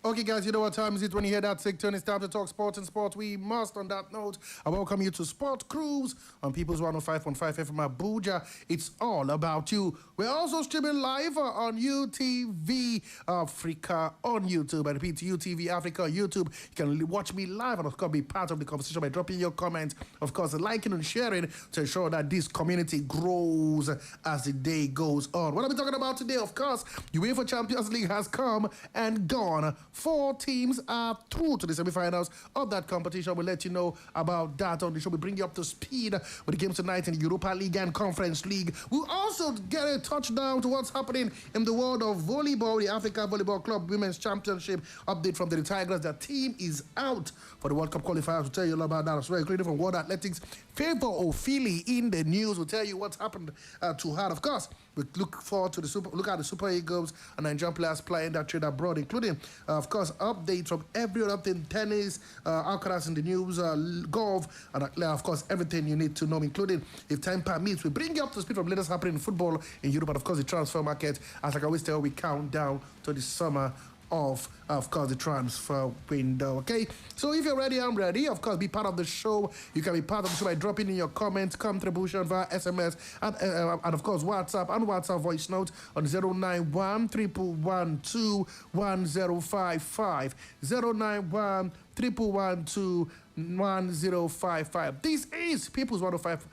Okay, guys, you know what time is it when you hear that sick tone? It's time to talk sports and sports. We must, on that note, I welcome you to Sport Cruise on People's 105.5 FM Abuja. It's all about you. We're also streaming live on UTV Africa on YouTube. I repeat, UTV Africa on YouTube. You can watch me live and, of course, be part of the conversation by dropping your comments. Of course, liking and sharing to ensure that this community grows as the day goes on. What are we talking about today? Of course, UEFA Champions League has come and gone. 4 teams are through to the semi-finals of that competition. We'll let you know about that on the show. We bring you up to speed with the games tonight in the Europa League and Conference League. We'll also get a touchdown to what's happening in the world of volleyball. The Africa Volleyball Club Women's Championship update from the Tigers. Their team is out for the World Cup qualifiers. We'll tell you all about that as well, including from World Athletics. Favor Ofili in the news. We'll tell you what's happened to her. Of course, we look forward to look at the Super Eagles and Nigerian players playing that trade abroad, including, of course, updates from every other thing: tennis, Alcaraz in the news, golf, and of course, everything you need to know, including, if time permits, we bring you up to speed from latest happening in football in Europe and, of course, the transfer market. As I always tell, we count down to the summer of course, the transfer window. Okay, so if you're ready, I'm ready. Of course, be part of the show. You can be part of the show by dropping in your comments, contribution via SMS and of course WhatsApp and WhatsApp voice note on 091 312 1055 091 312 1055. This is People's 105.5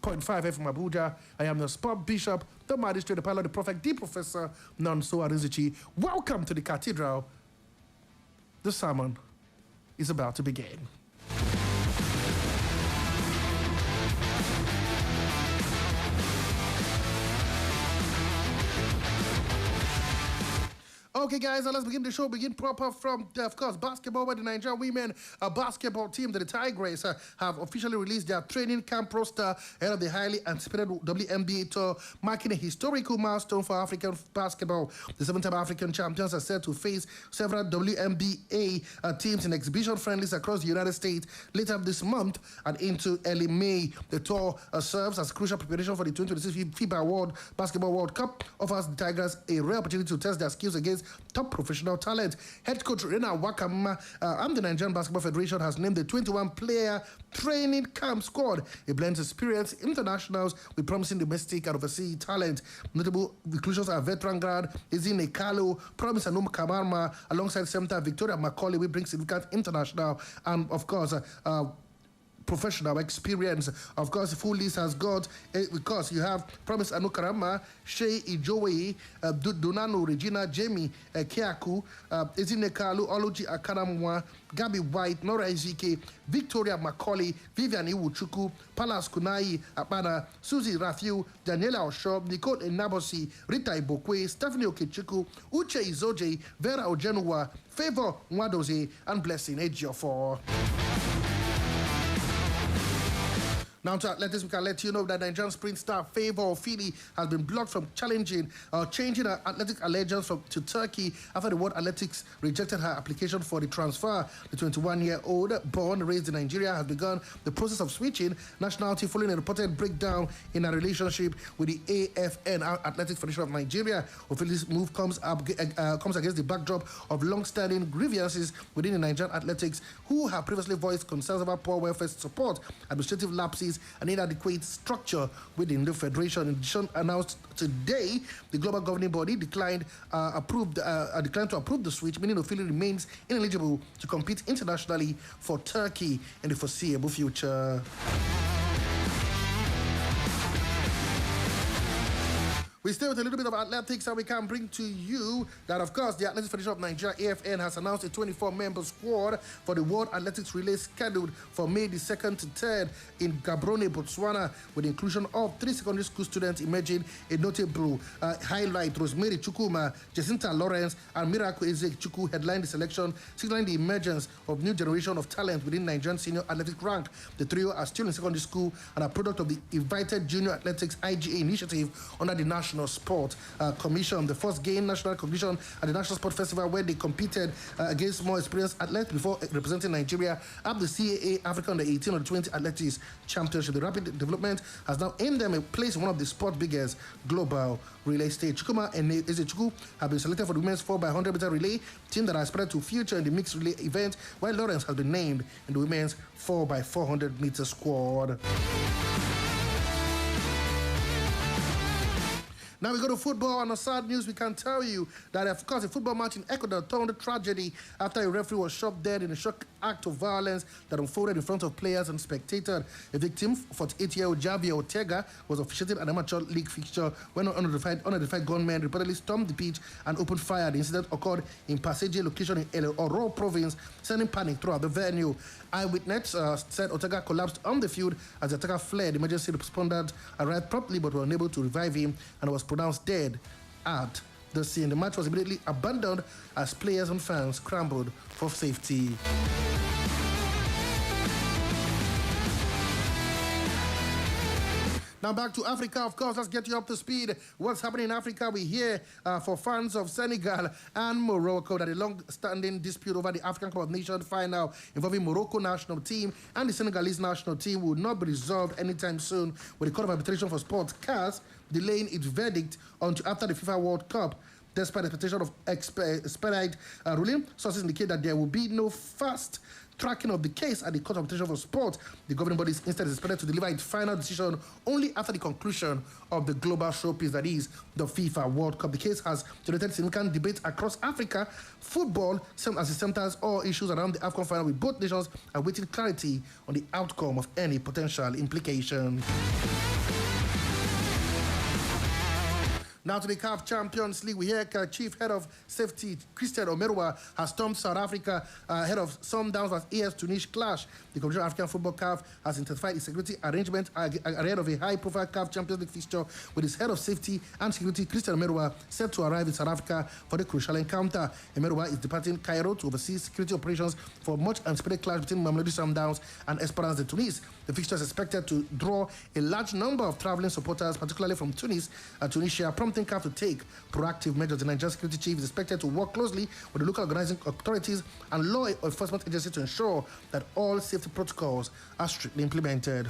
FM Abuja. I am the Sport Bishop, the Magistrate, the Pilot, the Prophet, the Professor Nonso Arinzichi. Welcome to the Cathedral. The sermon is about to begin. Okay, guys, let's begin the show. Begin proper from, of course, basketball, where the Nigerian women basketball team, the Tigers, have officially released their training camp roster ahead of the highly anticipated WNBA tour, marking a historical milestone for African basketball. The 7-time African champions are set to face several WNBA teams in exhibition friendlies across the United States later this month and into early May. The tour serves as crucial preparation for the 2026 FIBA Basketball World Cup, offers the Tigers a rare opportunity to test their skills against top professional talent. Head coach Rena Wakama and the Nigerian Basketball Federation has named the 21-player training camp squad. It blends experienced internationals with promising domestic and overseas talent. Notable inclusions are veteran guard Izine Kalu, Promise Anum Kamarma, alongside center Victoria Macaulay, we bring significant international and, of course, professional experience. Of course, the full list has got, because you have Promise Anukarama, Shea Ijowe, Donano Regina, Jamie Kiaku, Ezine Kalu, Oloji Akaramwa, Gabby White, Nora Ezike, Victoria Macaulay, Vivian Iwuchuku, Palas Kunai Apana, Susie Rafiu, Daniela Osho, Nicole Enabosi, Rita Ibokwe, Stephanie Okechukwu, Uche Izoje, Vera Ojenwa, Favor Nwadoze, and Blessing Ejiofor. Now to athletics, we can let you know that Nigerian sprint star Favor Ofili has been blocked from changing her athletic allegiance to Turkey after the World Athletics rejected her application for the transfer. The 21-year-old, born and raised in Nigeria, has begun the process of switching nationality following a reported breakdown in her relationship with the AFN, Athletics Federation of Nigeria. Ofili's move comes against the backdrop of long-standing grievances within the Nigerian athletics, who have previously voiced concerns about poor welfare support, administrative lapses, and inadequate structure within the federation. In addition, announced today, the global governing body declined to approve the switch, meaning Ofili remains ineligible to compete internationally for Turkey in the foreseeable future. We stay with a little bit of athletics, and we can bring to you that, of course, the Athletics Federation of Nigeria, AFN, has announced a 24-member squad for the World Athletics Relay scheduled for May the 2nd to 3rd in Gaborone, Botswana, with the inclusion of 3 secondary school students emerging a notable highlight. Rosemary Chukuma, Jacinta Lawrence, and Miracle Ezek Chukwu headlined the selection, signaling the emergence of new generation of talent within Nigerian senior athletic rank. The trio are still in secondary school and are product of the Invited Junior Athletics IGA initiative under the National National Sport Commission. The first gained national recognition at the National Sport Festival, where they competed against more experienced athletes before representing Nigeria at the CAA Africa Under 18 or 20 Athletics Championship. The rapid development has now earned them a place in one of the sport's biggest global relay stage. Chukuma and Ezechukwu have been selected for the women's 4x100 meter relay team that aspire to future in the mixed relay event, while Lawrence has been named in the women's 4x400 meter squad. Now we go to football. On a sad news, we can tell you that, of course, a football match in Ecuador turned tragedy after a referee was shot dead in a shock act of violence that unfolded in front of players and spectators. A victim, 48-year-old Javier Ortega, was officiating an amateur league fixture when unidentified gunmen reportedly stormed the pitch and opened fire. The incident occurred in Pasaje location in El Oro province, sending panic throughout the venue. Eyewitness said Ortega collapsed on the field as the attacker fled. Emergency responders arrived promptly but were unable to revive him and was pronounced dead at the scene. The match was immediately abandoned as players and fans scrambled for safety. Now back to Africa, of course. Let's get you up to speed. What's happening in Africa? We hear for fans of Senegal and Morocco that a long-standing dispute over the African Cup of Nations final involving Morocco national team and the Senegalese national team will not be resolved anytime soon, with the Court of Arbitration for Sports, CAS, delaying its verdict until after the FIFA World Cup. Despite the expectation of expedite ruling, sources indicate that there will be no fast tracking of the case at the Court of Arbitration for Sport. The governing body instead is expected to deliver its final decision only after the conclusion of the global showpiece, that is, the FIFA World Cup. The case has generated significant debate across Africa. Football, same as it centers all issues around the AFCON final, with both nations awaiting clarity on the outcome of any potential implications. Now to the CAF Champions League. We hear Chief Head of Safety Christian Omerwa has stormed South Africa ahead of Sundowns vs AS Tunis clash. The Commission of African Football CAF has intensified its security arrangement ahead of a high-profile CAF Champions League fixture, with its Head of Safety and Security Christian Omerwa set to arrive in South Africa for the crucial encounter. Omerwa is departing Cairo to oversee security operations for much anticipated clash between Mamelodi Sundowns and Esperance de Tunis. The fixture is expected to draw a large number of traveling supporters, particularly from Tunis and Tunisia, prompting CAF to take proactive measures. The Nigerian security chief is expected to work closely with the local organizing authorities and law enforcement agencies to ensure that all safety protocols are strictly implemented.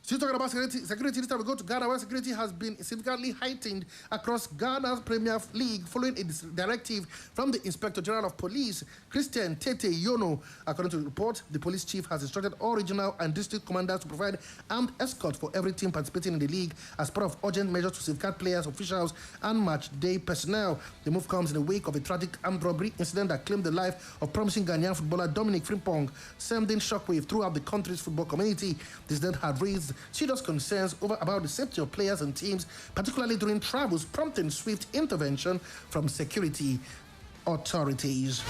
Still talking about security, this time we go to Ghana, where security has been significantly heightened across Ghana's Premier League following a directive from the Inspector General of Police, Christian Tete Yono. According to the report, the police chief has instructed all regional and district commanders to provide armed escort for every team participating in the league as part of urgent measures to safeguard players, officials, and match day personnel. The move comes in the wake of a tragic armed robbery incident that claimed the life of promising Ghanaian footballer Dominic Frimpong, sending shockwave throughout the country's football community. This incident had raised serious concerns about the safety of players and teams, particularly during travels, prompting swift intervention from security authorities.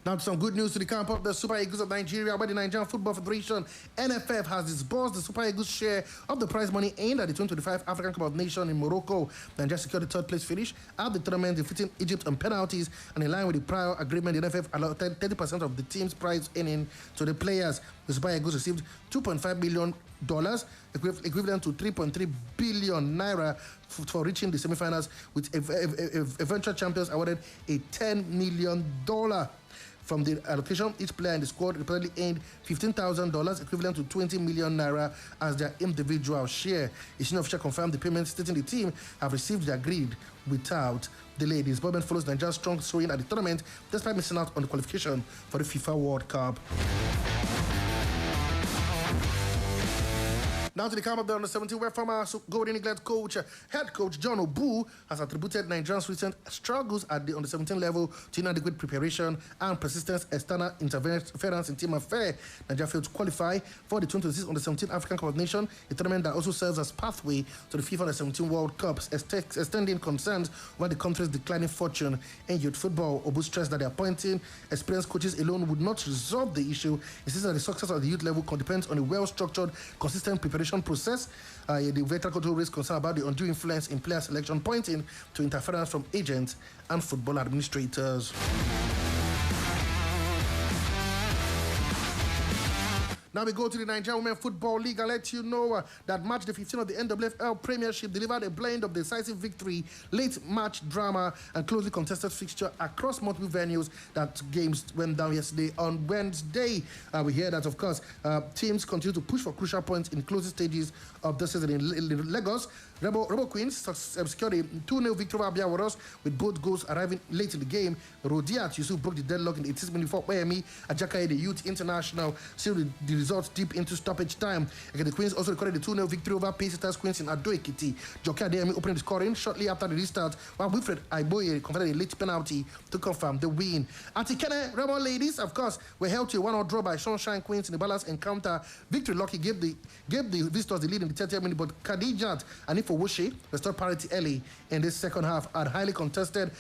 Now to some good news to the camp of the Super Eagles of Nigeria, where the Nigerian Football Federation, NFF, has disbursed the Super Eagles share of the prize money aimed at the 2025 African Cup of Nations in Morocco. Nigeria secured the third place finish at the tournament, defeating Egypt on penalties, and in line with the prior agreement, the NFF allotted 30% of the team's prize earning to the players. The Super Eagles received $2.5 million, equivalent to 3.3 billion naira, for reaching the semifinals, with eventual champions awarded a $10 million. From the allocation, each player in the squad reportedly earned $15,000, equivalent to 20 million naira, as their individual share. A senior official confirmed the payment, stating the team have received the agreed without delay. The involvement follows Nigeria's strong showing at the tournament, despite missing out on the qualification for the FIFA World Cup. Now to the camp of the under-17, where former Golden Eagles head coach John Obu has attributed Nigeria's recent struggles at the under-17 level to inadequate preparation and persistent external interference in team affairs. Nigeria failed to qualify for the 2026 under-17 African Cup of Nations, a tournament that also serves as pathway to the FIFA under-17 World Cup, extending concerns over the country's declining fortune in youth football. Obu stressed that the appointing experienced coaches alone would not resolve the issue. He says that the success of the youth level depends on a well-structured, consistent preparation process. The veteran coach raised concern about the undue influence in player selection, pointing to interference from agents and football administrators. Now we go to the Nigerian Women Football League. I'll let you know that match the 15th of the NWFL Premiership delivered a blend of decisive victory, late match drama, and closely contested fixture across multiple venues. That games went down yesterday on Wednesday. We hear that, of course, teams continue to push for crucial points in closing stages of the season in Lagos. Rebel Queens secured a 2-0 victory over Abia Warriors with both goals arriving late in the game. Rodiat Yusuf broke the deadlock in the 80th minute for Oyemi Ajakaye, the Youth International, sealed the results deep into stoppage time. Again, the Queens also recorded the 2-0 victory over Paysetters Queens in Ado Ekiti. Joke Adeyemi opened the scoring shortly after the restart, while Wilfred Aiboye converted a late penalty to confirm the win. Atikene Rebel ladies, of course, were held to a 1-0 draw by Sunshine Queens in the balanced encounter. Victory Lucky gave the visitors the lead in the 30th minute, but Khadijat and Ifowoshe restored parity early in this second half. A highly contested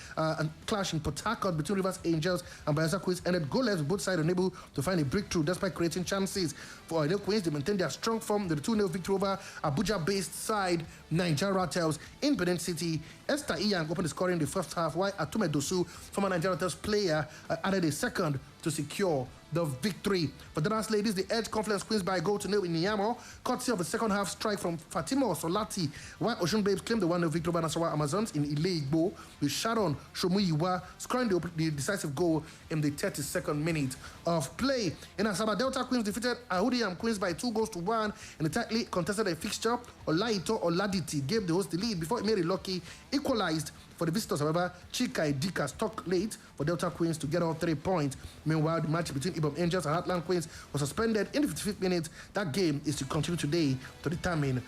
clash in Port Harcourt between Rivers Angels and Bayelsa Queens ended goalless, with both sides unable to find a breakthrough despite creating chances. For Edo Queens, they maintained their strong form with a 2-0 victory over Abuja-based side Nigeria Ratels in Benin City. Esther Iyang opened the scoring in the first half, while Atume Dosu, former Nigeria Ratels player, added a second to secure the victory. For the last ladies, the Edge Confluence Queens by a goal to nil in Niamo, courtesy of a second half strike from Fatima Solati, while Ocean Babes claimed the 1-0 victory over Nasarawa Amazons in Ile Igbo, with Sharon Shomuyiwa scoring the decisive goal in the 32nd minute of play. In Asaba, Delta Queens defeated Ahudiyam Queens by 2-1 in a tightly contested fixture. Olaito Oladiti gave the host the lead before Mary Lucky equalized. For the visitors, however, Chika Idika stuck late for Delta Queens to get all 3 points. Meanwhile, the match between Ibom Angels and Heartland Queens was suspended in the 55th minute. That game is to continue today to determine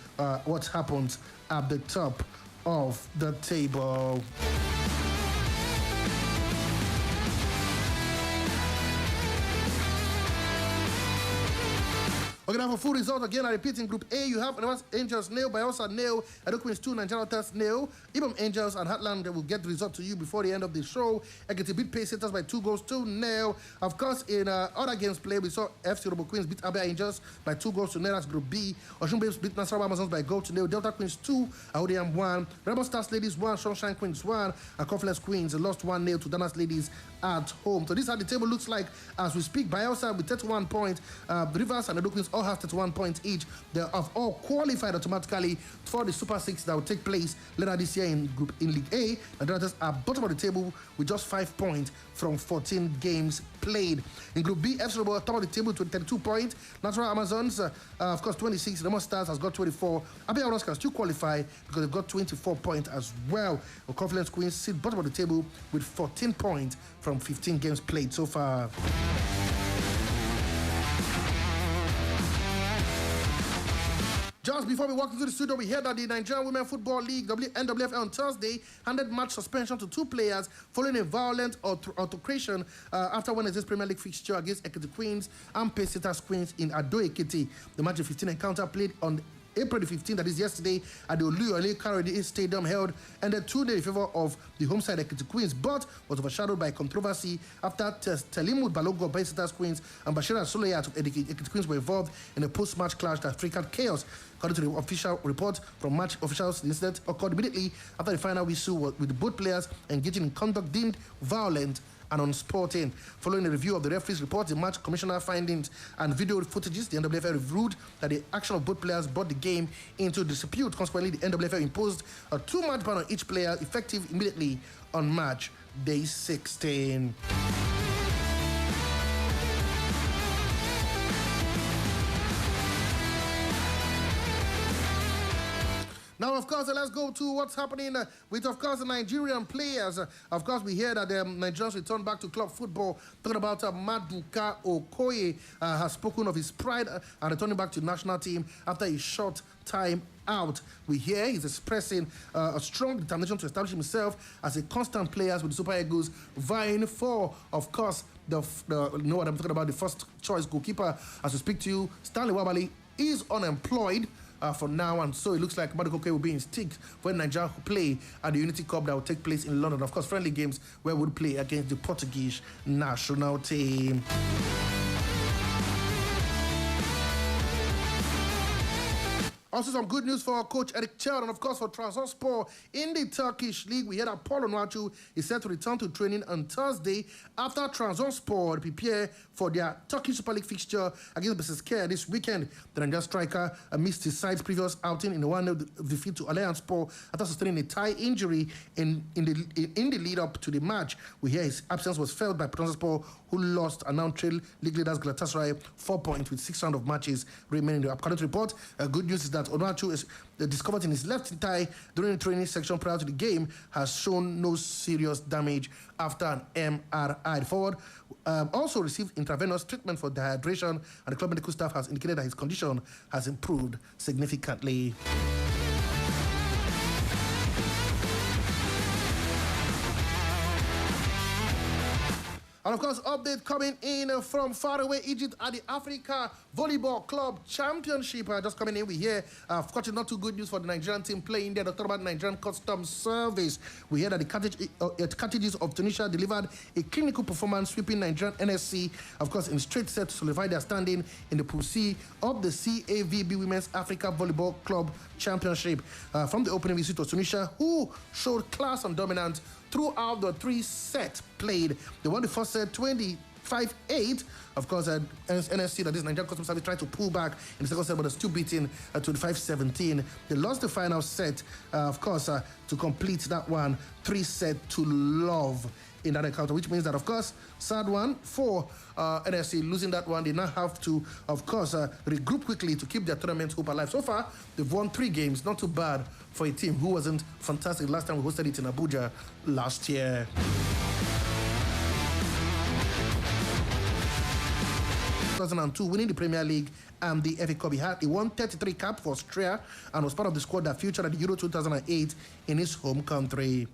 what happens at the top of the table. Okay, now for full result, again, I repeat, in Group A, you have Rivers Angels nil, Bayelsa nil, Edo Queens 2, Nigeria Ratels nil. Ibom Angels and Heartland will get the result to you before the end of the show. Ekiti beat Paysetters by 2-0. Of course, in other games played, we saw FC Robo Queens beat Abia Angels by 2-0. That's Group B. Ocean Babes beat Nasarawa Amazons by 0-0. Delta Queens 2, Ahodiam 1. Rebel Stars Ladies 1, Sunshine Queens 1. And Confluence Queens lost 1-0 to Danas Ladies at home. So this is how the table looks like as we speak. Bayelsa with 31 points. Rivers and Edo Queens all have 31 points each. They have all qualified automatically for the Super 6 that will take place later this year in League A. The Rattlers are bottom of the table with just 5 points from 14 games played. In Group B, FC Robo top of the table with 32 points. Natural Amazons, of course, 26. Remo Stars has got 24. Abia Warriors can still qualify because they've got 24 points as well. Confluence Queens sit bottom of the table with 14 points from 15 games played so far. Just before we walk into the studio, we heard that the Nigerian Women Football League, NWFL, on Thursday handed match suspension to 2 players following a violent altercation after Wednesday's Premier League fixture against Ekiti Queens and Paysetters Queens in Ado Ekiti. The match of 15 encounter played on April the 15th, that is yesterday, at the Oluyole Karode Stadium held, ended 2-0 in favor of the home side Ekiti Queens, but was overshadowed by controversy after Telimud Balogo of Paysetters Queens and Bashira Soleya of Ekiti Queens were involved in a post-match clash that triggered chaos. According to the official report from match officials, the incident occurred immediately after the final whistle, with both players engaging in conduct deemed violent and unsporting. Following a review of the referee's report, the match commissioner findings and video footages, the NWFL ruled that the action of both players brought the game into dispute. Consequently, the NWFL imposed a 2-match ban on each player, effective immediately on match day 16. Now, of course, let's go to what's happening with, of course, the Nigerian players. Of course, we hear that the Nigerians return back to club football. Talking about Maduka Okoye has spoken of his pride and returning back to the national team after a short time out. We hear he's expressing a strong determination to establish himself as a constant player with the Super Eagles, vying for, of course, you know what I'm talking about, the first choice goalkeeper. As we speak to you, Stanley Wabali is unemployed for now, and so it looks like Maduka Okoye will be in sticks when Nigeria play at the Unity Cup that will take place in London. Of course, friendly games where we'll play against the Portuguese national team. Also, some good news for coach Eric Chel and, of course, for Trabzonspor in the Turkish league. We heard that Paul Onuachu is set to return to training on Thursday after Trabzonspor prepare for their Turkish Super League fixture against Besiktas this weekend. The Nigerian striker missed his side's previous outing in the 1-0 defeat to Allianzspor after sustaining a thigh injury in the lead-up to the match. We hear his absence was felt by Trabzonspor, who lost and now trail league leaders Galatasaray 4 points with 6 rounds of matches remaining. According to report, good news is that Onuachu is discovered in his left thigh during the training section prior to the game has shown no serious damage after an MRI. The forward also received intravenous treatment for dehydration, and the club medical staff has indicated that his condition has improved significantly. And of course, update coming in from far away Egypt at the Africa Volleyball Club Championship. Just coming in, we hear, of course, not too good news for the Nigerian team playing there. Talk about Nigerian Customs Service. We hear that the Carthages of Tunisia delivered a clinical performance, sweeping Nigerian NSC, of course, in straight set to solidify their standing in the Pool C of the CAVB Women's Africa Volleyball Club Championship. From the opening visit to Tunisia, who showed class and dominance throughout the 3 sets played. They won the first set 25-8. Of course, NSC, that is Nigerian Customs Service, tried to pull back in the second set, but they're still beating 25-17. They lost the final set, of course, to complete that one 3-set-to-love in that encounter, which means that, of course, sad one for NSC. Losing that one, they now have to, of course, regroup quickly to keep their tournament hope alive. So far, they've won 3 games. Not too bad for a team who wasn't fantastic last time we hosted it in Abuja last year. 2002, winning the Premier League and the FA Cup. He won 33 caps for Austria and was part of the squad that featured at the Euro 2008 in his home country.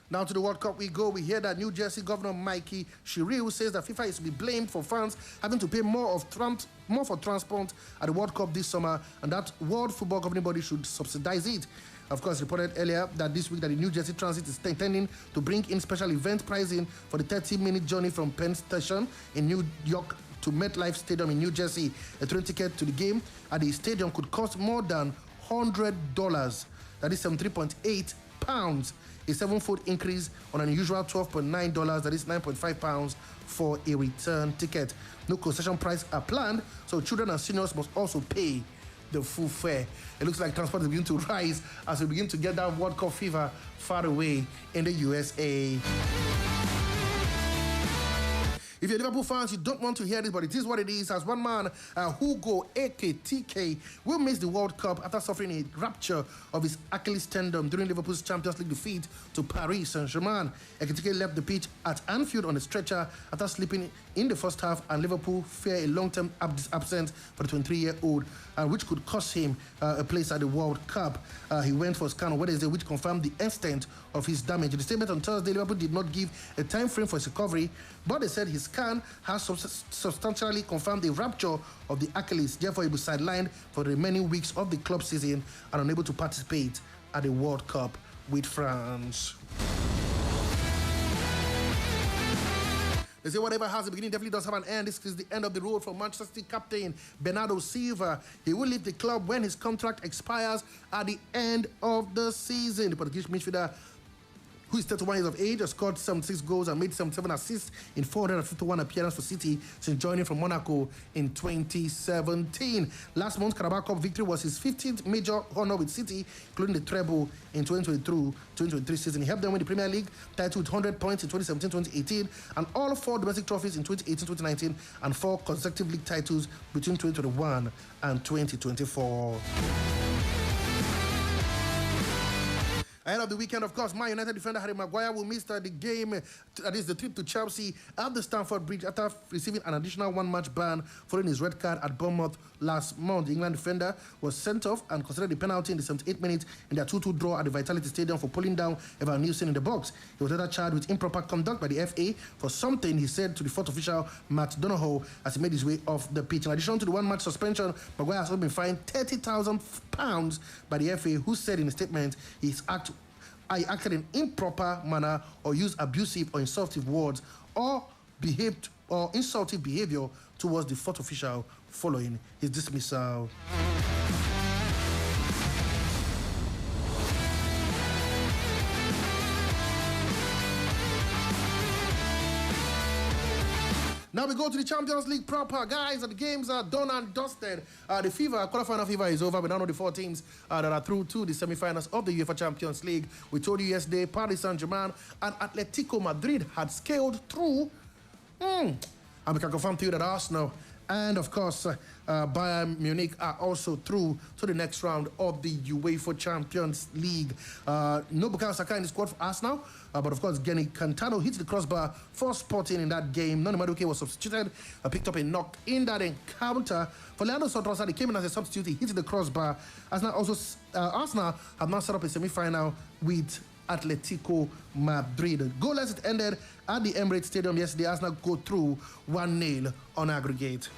Now to the World Cup we go. We hear that New Jersey Governor Mikey Shiryu says that FIFA is to be blamed for fans having to pay more for transport at the World Cup this summer, and that World Football Governing Body should subsidize it. Of course, reported earlier that this week that the New Jersey Transit is intending to bring in special event pricing for the 30-minute journey from Penn Station in New York to MetLife Stadium in New Jersey. A train ticket to the game at the stadium could cost more than $100. That is 73.8 pounds. A 7-fold increase on an usual $12.9, that is 9.5 pounds for a return ticket. No concession price are planned, so children and seniors must also pay the full fare. It looks like transport is beginning to rise as we begin to get that World Cup fever far away in the USA. If you're Liverpool fans, you don't want to hear this, but it is what it is. As one man, Hugo AKTK, will miss the World Cup after suffering a rupture of his Achilles tendon during Liverpool's Champions League defeat to Paris Saint-Germain. AKTK left the pitch at Anfield on a stretcher after sleeping in the first half, and Liverpool fear a long-term absence for the 23-year-old, which could cost him a place at the World Cup. He went for a scan on Wednesday, which confirmed the extent of his damage. In the statement on Thursday, Liverpool did not give a time frame for his recovery, but they said his scan has substantially confirmed the rupture of the Achilles. Therefore, he will be sidelined for the remaining weeks of the club season and unable to participate at the World Cup with France. They say whatever has a beginning definitely does have an end. This is the end of the road for Manchester City captain Bernardo Silva. He will leave the club when his contract expires at the end of the season. The Portuguese midfielder, who is 31 years of age, has scored 76 goals and made 77 assists in 451 appearances for City since joining from Monaco in 2017. Last month's Carabao Cup victory was his 15th major honour with City, including the treble in 2022-2023 season. He helped them win the Premier League title with 100 points in 2017-2018 and all 4 domestic trophies in 2018-2019 and 4 consecutive league titles between 2021 and 2024. Ahead of the weekend, of course, Man United defender Harry Maguire will miss the game, that is the trip to Chelsea at the Stamford Bridge after receiving an additional 1-match ban following his red card at Bournemouth last month. The England defender was sent off and considered the penalty in the 78th minute in their 2-2 draw at the Vitality Stadium for pulling down Evan Nielsen in the box. He was later charged with improper conduct by the FA for something he said to the fourth official, Matt Donoghue, as he made his way off the pitch. In addition to the 1-match suspension, Maguire has also been fined £30,000 by the FA, who said in a statement I acted in improper manner or used abusive or insultive words or insultive behavior towards the fourth official following his dismissal. Now we go to the Champions League proper. Guys, the games are done and dusted. The quarterfinal fever is over. We now know the 4 teams that are through to the semi-finals of the UEFA Champions League. We told you yesterday, Paris Saint-Germain and Atletico Madrid had scaled through. And we can confirm to you that Arsenal and, of course, Bayern Munich are also through to the next round of the UEFA Champions League. No Bukayo Saka in the squad for Arsenal, but, of course, Geni Cantano hits the crossbar for Sporting in that game. Noni Madueke was substituted, picked up a knock in that encounter. For Leandro Sotrosa, he came in as a substitute. He hit the crossbar. Arsenal have now set up a semi-final with Atletico Madrid. Goalless it ended at the Emirates Stadium yesterday. Arsenal go through 1-0 on aggregate.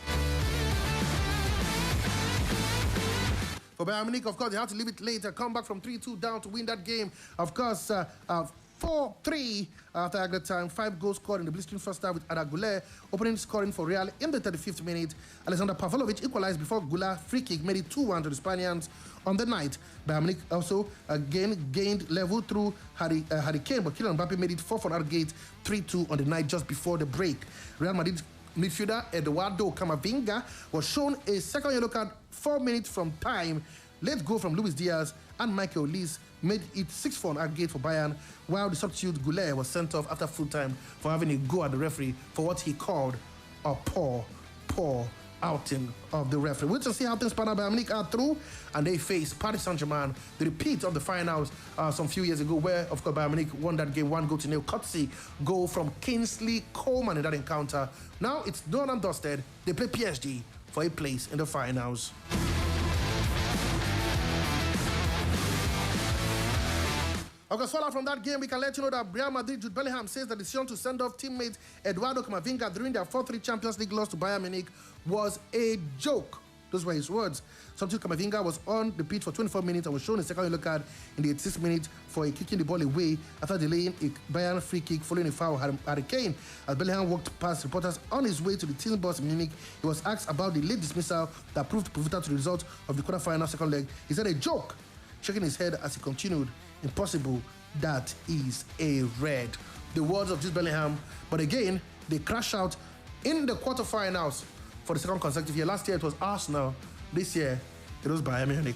For Bayern Munich, of course, they had to leave it later. Come back from 3-2 down to win that game. Of course, 4-3 after aggregate time. 5 goals scored in the blistering first half with Arda Güler opening scoring for Real in the 35th minute. Alexander Pavlovic equalized before Güler free kick made it 2-1 to the Spaniards on the night. Bayern Munich also again gained level through Harry Kane, but Kylian Mbappe made it 4 for Argate, 3-2 on the night just before the break. Real Madrid midfielder Eduardo Camavinga was shown a second yellow card 4 minutes from time. Late goal from Luis Diaz and Michael Olise made it 6-4 on aggregate for Bayern, while the substitute Güler was sent off after full time for having a go at the referee for what he called a poor outing of the referee. We'll see how things pan out. Bayern Munich are through, and they face Paris Saint-Germain, the repeat of the finals some few years ago, where, of course, Bayern Munich won that game 1-0. Courtesy goal from Kingsley Coman in that encounter. Now it's done and dusted. They play PSG for a place in the finals. Okay, follow from that game, we can let you know that Real Madrid, Jude Bellingham says the decision to send off teammate Eduardo Camavinga during their 4-3 Champions League loss to Bayern Munich was a joke. Those were his words. Substitute Camavinga was on the pitch for 24 minutes and was shown a second yellow card in the 86th minute for a kicking the ball away after delaying a Bayern free kick following a foul. Harry Kane, as Bellingham walked past reporters on his way to the team bus in Munich, he was asked about the late dismissal that proved pivotal to the result of the quarterfinal second leg. He said a joke, shaking his head as he continued. Impossible, that is a red. The words of Jude Bellingham, but again, they crash out in the quarterfinals for the second consecutive year. Last year it was Arsenal, this year it was Bayern Munich.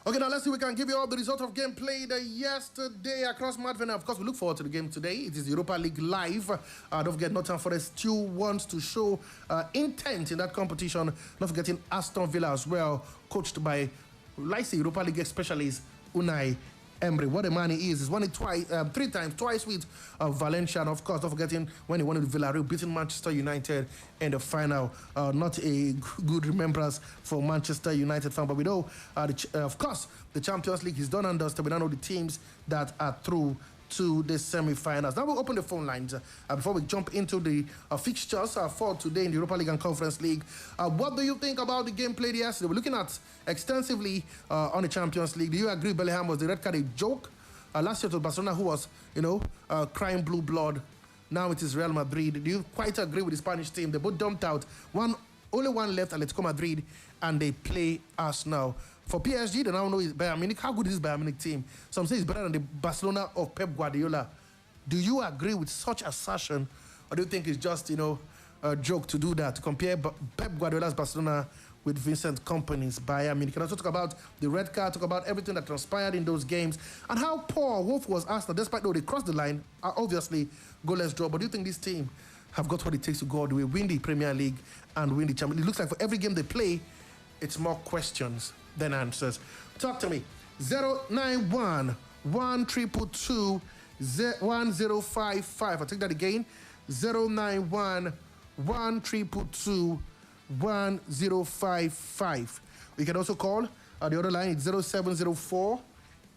Okay, now let's see if we can give you all the result of game played yesterday across Madvena. Of course, we look forward to the game today. It is the Europa League live. Don't forget, Nottingham Forest still wants to show intent in that competition. Not forgetting Aston Villa as well, coached by, like the Europa League specialist Unai Emery. What a man he is. He's won it three times, twice with Valencia. And of course, don't forgetting when he won with Villarreal, beating Manchester United in the final. Not a good remembrance for Manchester United fan, but we know, of course, the Champions League is done and dusted. We now know the teams that are through to the semi-finals. Now we'll open the phone lines before we jump into the fixtures for today in the Europa League and Conference League. What do you think about the game played yesterday? We're looking at extensively on the Champions League. Do you agree Bellingham was the red card a joke? Last year it was Barcelona who was, crying blue blood. Now it is Real Madrid. Do you quite agree with the Spanish team? They both dumped out. Only one left, Atletico Madrid, and they play Arsenal. For PSG, they now know it's Bayern Munich. How good is this Bayern Munich team? Some say it's better than the Barcelona of Pep Guardiola. Do you agree with such assertion, or do you think it's just, a joke to do that, to compare Pep Guardiola's Barcelona with Vincent Kompany's Bayern Munich? Can also talk about the red card, talk about everything that transpired in those games, and how poor Wolf was Arsenal, despite though they crossed the line, obviously goalless draw. But do you think this team have got what it takes to go all the way, win the Premier League and win the Champions League? It looks like for every game they play, it's more questions than answers. Talk to me. 091 1222 1055. I'll take that again. 091 1222 1055. You can also call the other line. It's 0704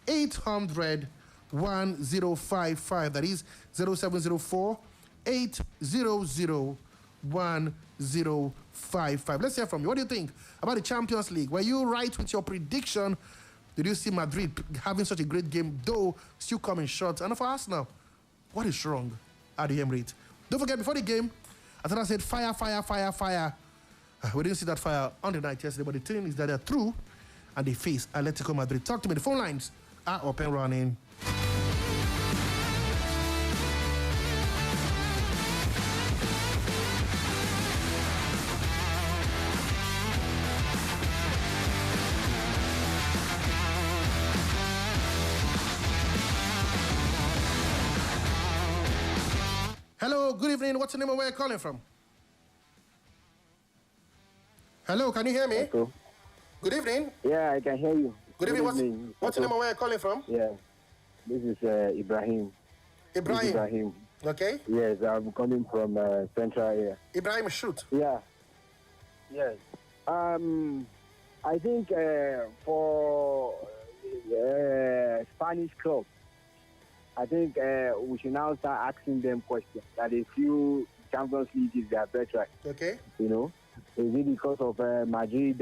800 1055. That is 0704 800 1055. Let's hear from you. What do you think about the Champions League? Were you right with your prediction Did you see Madrid having such a great game, though still coming short? And for Arsenal, what is wrong at the Emirates? Don't forget, before the game, Arteta said fire, fire, fire, fire. We didn't see that fire on the night yesterday, but the thing is that they're through and they face Atletico Madrid. Talk to me. The phone lines are up and running. Hello, good evening. What's your name and where are you calling from? Hello, can you hear me? Hello. Good evening. Yeah, I can hear you. Good evening. What's your name and where are you calling from? Yeah, this is Ibrahim. Ibrahim. Ibrahim. Okay. Yes, I'm calling from Central area. Ibrahim, shoot. Yeah. Yes. I think for Spanish clubs, I think we should now start asking them questions. That a few Champions League is their birthright. Okay. You know, is it because of Madrid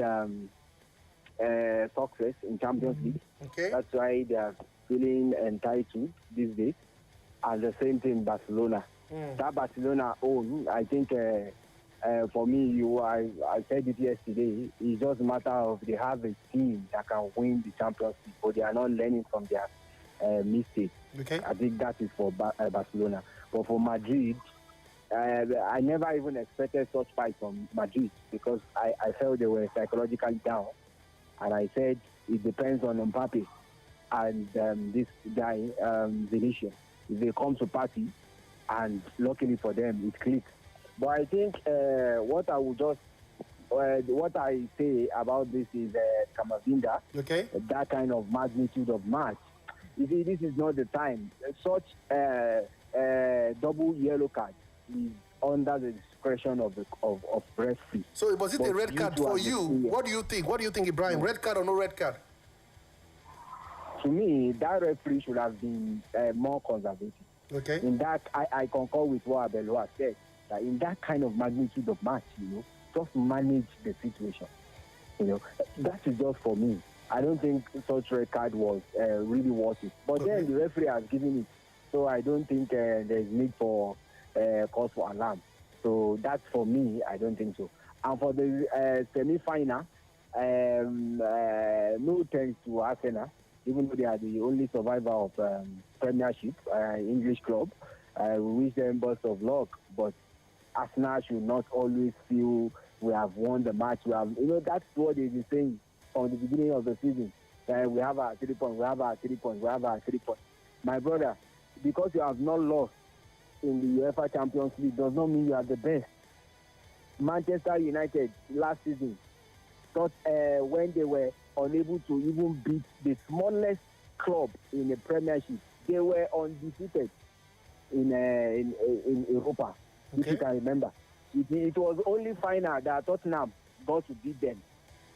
success in Champions League? Okay. That's why they are feeling entitled these days. And the same thing, Barcelona. That Barcelona own, I think, for me, I said it yesterday. It's just a matter of they have a team that can win the Champions League, but they are not learning from their mistakes. Okay. I think that is for Barcelona. But for Madrid, I never even expected such fight from Madrid because I felt they were psychologically down. And I said it depends on Mbappe and this guy, Vinicius. If they come to party, and luckily for them, it clicks. But I think what I say about this is Camavinga, Okay. that kind of magnitude of match. You see, this is not the time. Such double yellow card is under the discretion of referee. So was it a red card for you? What do you think? What do you think, Ibrahim? Red card or no red card? To me, that referee should have been more conservative. Okay. In that, I concur with what Abelwa said, that in that kind of magnitude of match, just manage the situation. That is just for me. I don't think such red card was really worth it. But then the referee has given it. So I don't think there's need for cause for alarm. So that's for me, I don't think so. And for the semi-final, no thanks to Arsenal, even though they are the only survivor of Premiership, English club. We wish them best of luck. But Arsenal should not always feel we have won the match. That's what they've been saying from the beginning of the season. We have our 3 points, we have our 3 points, we have our 3 points. My brother, because you have not lost in the UEFA Champions League does not mean you are the best. Manchester United last season thought when they were unable to even beat the smallest club in the Premiership, they were undefeated in Europa, if you can remember. It was only final that Tottenham got to beat them.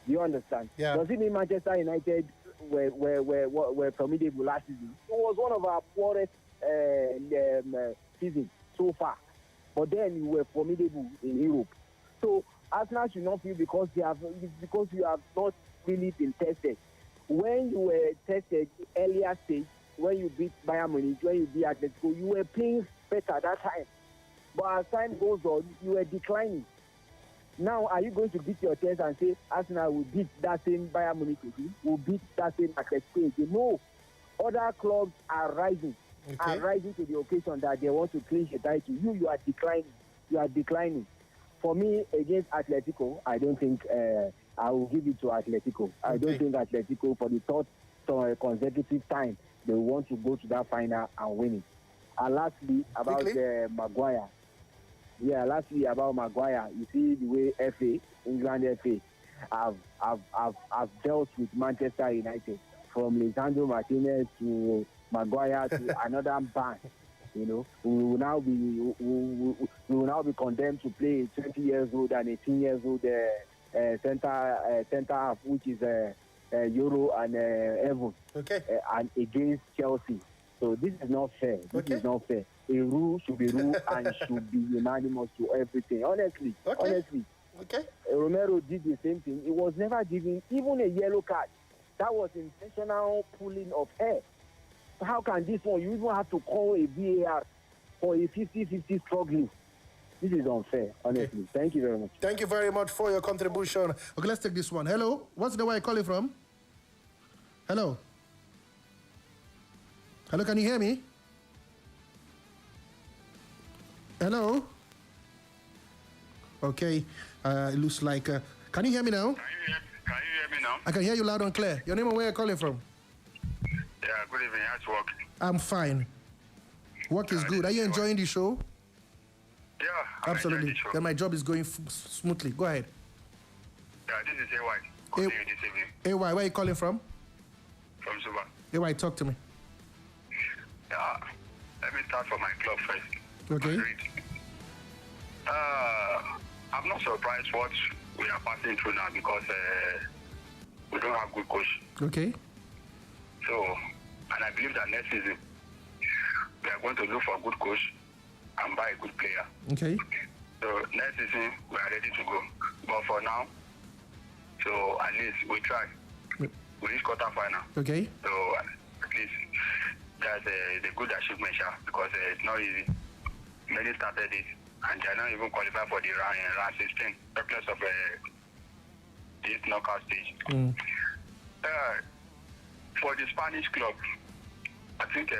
Do you understand? Yeah. Does it mean Manchester United were formidable last season? It was one of our poorest seasons so far. But then you were formidable in Europe. So Arsenal should not feel because you have not really been tested. When you were tested earlier stage, when you beat Bayern Munich, when you beat Atletico, you were playing better that time. But as time goes on, you were declining. Now, are you going to beat your chest and say Arsenal will beat that same Bayern Munich again? Will beat that same Atletico again? No. Other clubs are rising. Are rising to the occasion that they want to clinch a title. You are declining. You are declining. For me, against Atletico, I don't think I will give it to Atletico. I don't think Atletico, for the third consecutive time, they want to go to that final and win it. And lastly, about Maguire. Yeah, lastly about Maguire. You see the way FA, England FA, have dealt with Manchester United, from Lisandro Martinez to Maguire to another ban. We will now be condemned to play 20 years old and 18 years old center half, which is Euro and Evan, and against Chelsea. So this is not fair. This is not fair. A rule should be rule and should be unanimous to everything. Honestly. Romero did the same thing. It was never given even a yellow card. That was intentional pulling of hair. How can this one, you even have to call a VAR for a 50-50 struggling? This is unfair, honestly. Okay. Thank you very much. Thank you very much for your contribution. Okay, let's take this one. Hello, what's the way you're calling from? Hello? Hello, can you hear me? Hello? Okay, it looks like... can you hear me now? Can you hear me now? I can hear you loud and clear. Your name and where you're calling from? Yeah, good evening. How's work? I'm fine. Work is good. Are you enjoying the show? Yeah, absolutely. Then my job is going smoothly. Go ahead. Yeah, this is AY. Calling you this evening. AY, where are you calling from? From Suba. AY, talk to me. Yeah, let me start from my club first. Okay. I'm not surprised what we are passing through now because we don't have good coach. Okay. So, and I believe that next season we are going to look for a good coach and buy a good player. Okay. So next season we are ready to go. But for now, so at least we try. We reach quarterfinal. Okay. So at least that's a good achievement, because it's not easy. Many started it and they are not even qualified for the round 16, regardless of this knockout stage. For the Spanish club, I think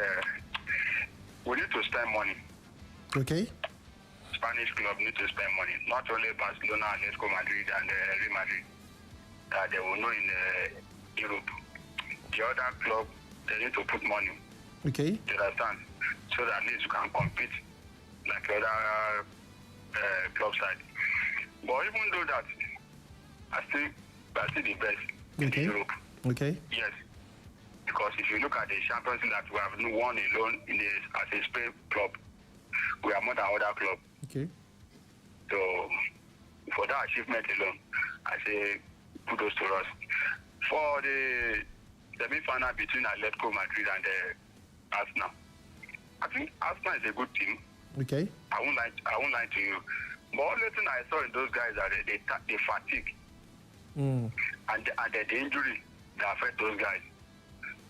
we need to spend money. Okay. Spanish club need to spend money. Not only Barcelona, Atletico Madrid, and Real Madrid that they will know in Europe. The other club, they need to put money. Okay. You understand? So that at least you can compete like other club side. But even though that, I think that's still the best in Europe. Okay. Yes. Because if you look at the Champions League that we have won alone as a Spain club, we are more than other club. Okay. So for that achievement alone, I say kudos to us. For the semi-final between Atletico Madrid and Arsenal, I think Arsenal is a good team. Okay. I won't lie to you. But only thing I saw in those guys are they fatigue. And the injury that affect those guys.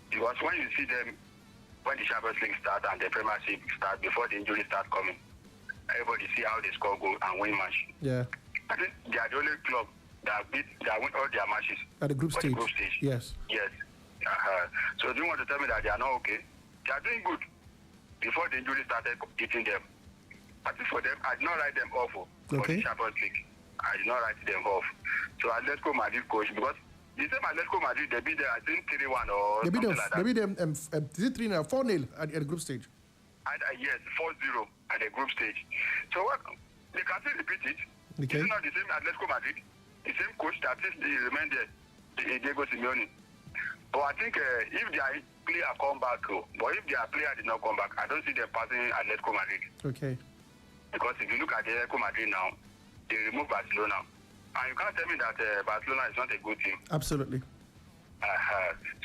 Because when you see them, when the Champions League start and the Premiership start, before the injury start coming, everybody see how they score goal and win match. Yeah. I think they are the only club that win all their matches. At the group stage. Yes. Yes. So do you want to tell me that they are not okay? They are doing good before the injury started hitting them. I think for them, I did not write them off for the Champions League. I did not write them off. So Atletico Madrid coach, because the same Atletico Madrid, they beat them, I think 3-1 or something like that. They beat them, is it 3-0, 4-0 at the group stage? Yes, 4-0 at the group stage. So they can still repeat it. Okay. It's not the same Atletico Madrid, the same coach that is remain there, Diego Simeone. But I think if their player come back, but if their player did not come back, I don't see them passing Atletico Madrid. Okay. Because if you look at the Atletico Madrid now, they remove Barcelona. And you can't tell me that Barcelona is not a good team. Absolutely.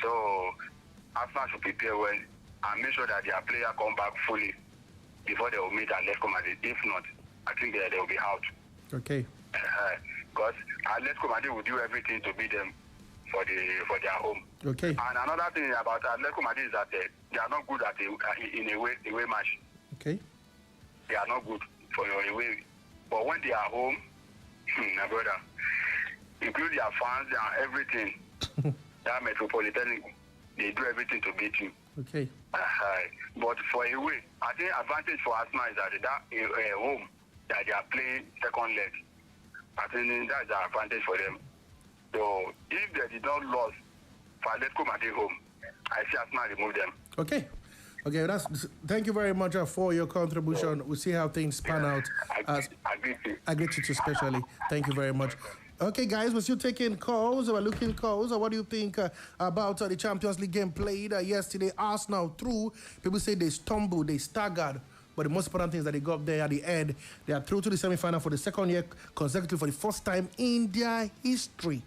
So Arsenal should prepare well and make sure that their player come back fully before they will meet Atletico Madrid. If not, I think they will be out. Okay. Because Atletico Madrid will do everything to beat them for their home. Okay. And another thing about Atletico Madrid is that they are not good at in a away match. Okay. They are not good for your away. But when they are home, my brother, include their fans and everything, that Metropolitan, they do everything to beat you. Okay. But for away, I think advantage for Arsenal is that home that they are playing second leg. I think that's the advantage for them. So if they did not lose for Atletico Madrid home, I see Arsenal remove them. Okay. Okay, thank you very much for your contribution. We'll see how things pan out. I greet you too, especially. Thank you very much. Okay, guys, we're still taking calls. We're looking calls. What do you think about the Champions League game played yesterday? Arsenal through. People say they stumbled, they staggered. But the most important thing is that they got there at the end. They are through to the semi-final for the second year consecutive for the first time in their history.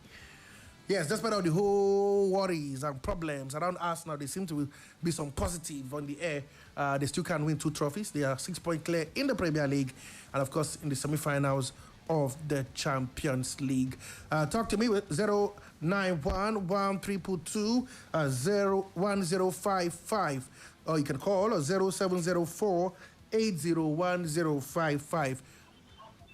Yes, despite all the whole worries and problems around Arsenal, there seem to be some positive on the air. They still can win 2 trophies. They are 6-point clear in the Premier League and, of course, in the semi-finals of the Champions League. Talk to me with 01055, or you can call 0704 801055.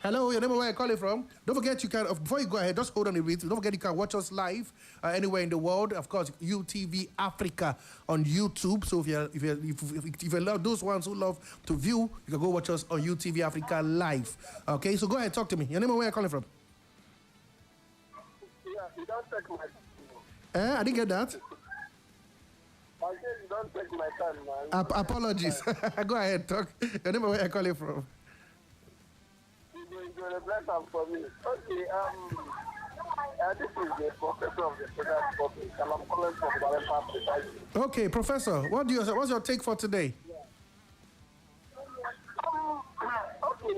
Hello, your name and where you're calling from. Don't forget you can, before you go ahead, just hold on a bit. Don't forget you can watch us live anywhere in the world. Of course, UTV Africa on YouTube. So if you love those ones who love to view, you can go watch us on UTV Africa live. Okay, so go ahead, talk to me. Your name and where you're calling from. Yeah, you don't take my I didn't get that. I said you don't take my time, man. Apologies. Go ahead, talk. Your name and where you're calling from. You're a blessing for me. Okay, this is the professor of the federal public, and I'm calling from Guatemala. Okay, Professor, what's your take for today? Okay,